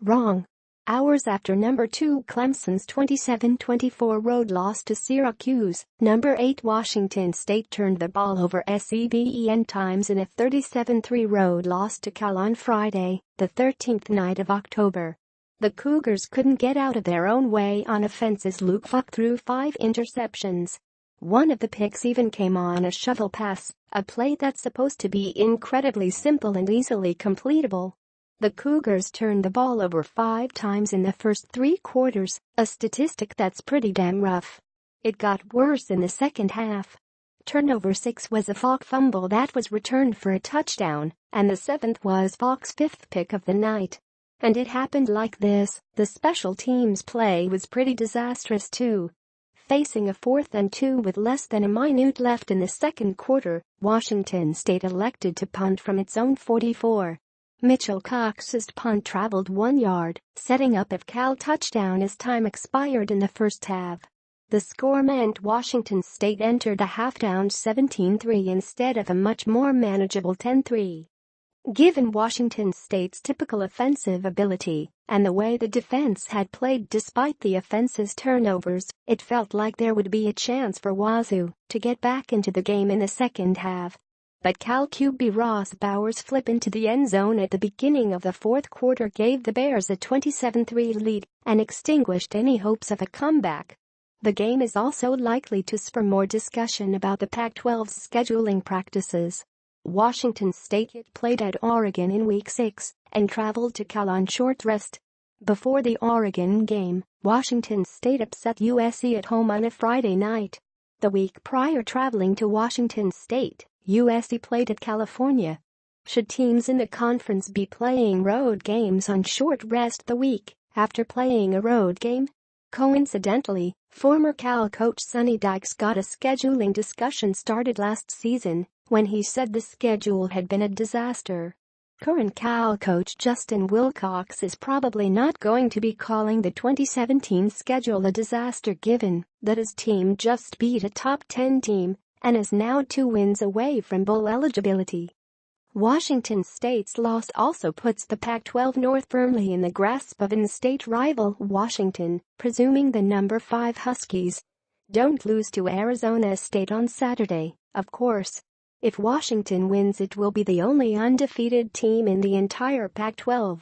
Wrong. Hours after number 2 Clemson's 27-24 road loss to Syracuse, number 8 Washington State turned the ball over 7 times in a 37-3 road loss to Cal on Friday, the 13th night of October. The Cougars couldn't get out of their own way on offense as Luke Falk threw 5 interceptions. One of the picks even came on a shovel pass, a play that's supposed to be incredibly simple and easily completable. The Cougars turned the ball over 5 times in the first 3 quarters, a statistic that's pretty damn rough. It got worse in the second half. Turnover 6 was a Falk fumble that was returned for a touchdown, and the 7th was Falk's 5th pick of the night. And it happened like this: the special teams play was pretty disastrous too. Facing a 4th and 2 with less than a minute left in the second quarter, Washington State elected to punt from its own 44. Mitchell Cox's punt traveled 1 yard, setting up a Cal touchdown as time expired in the first half. The score meant Washington State entered the half down 17-3 instead of a much more manageable 10-3. Given Washington State's typical offensive ability and the way the defense had played despite the offense's turnovers, it felt like there would be a chance for Wazoo to get back into the game in the second half. But Cal QB Ross Bowers' flip into the end zone at the beginning of the fourth quarter gave the Bears a 27-3 lead and extinguished any hopes of a comeback. The game is also likely to spur more discussion about the Pac-12's scheduling practices. Washington State played at Oregon in Week 6 and traveled to Cal on short rest. Before the Oregon game, Washington State upset USC at home on a Friday night. The week prior traveling to Washington State, USC played at California. Should teams in the conference be playing road games on short rest the week after playing a road game? Coincidentally, former Cal coach Sonny Dykes got a scheduling discussion started last season when he said the schedule had been a disaster. Current Cal coach Justin Wilcox is probably not going to be calling the 2017 schedule a disaster given that his team just beat a top 10 team and is now 2 wins away from bowl eligibility. Washington State's loss also puts the Pac-12 North firmly in the grasp of in-state rival Washington, presuming the number 5 Huskies don't lose to Arizona State on Saturday, of course. If Washington wins, it will be the only undefeated team in the entire Pac-12.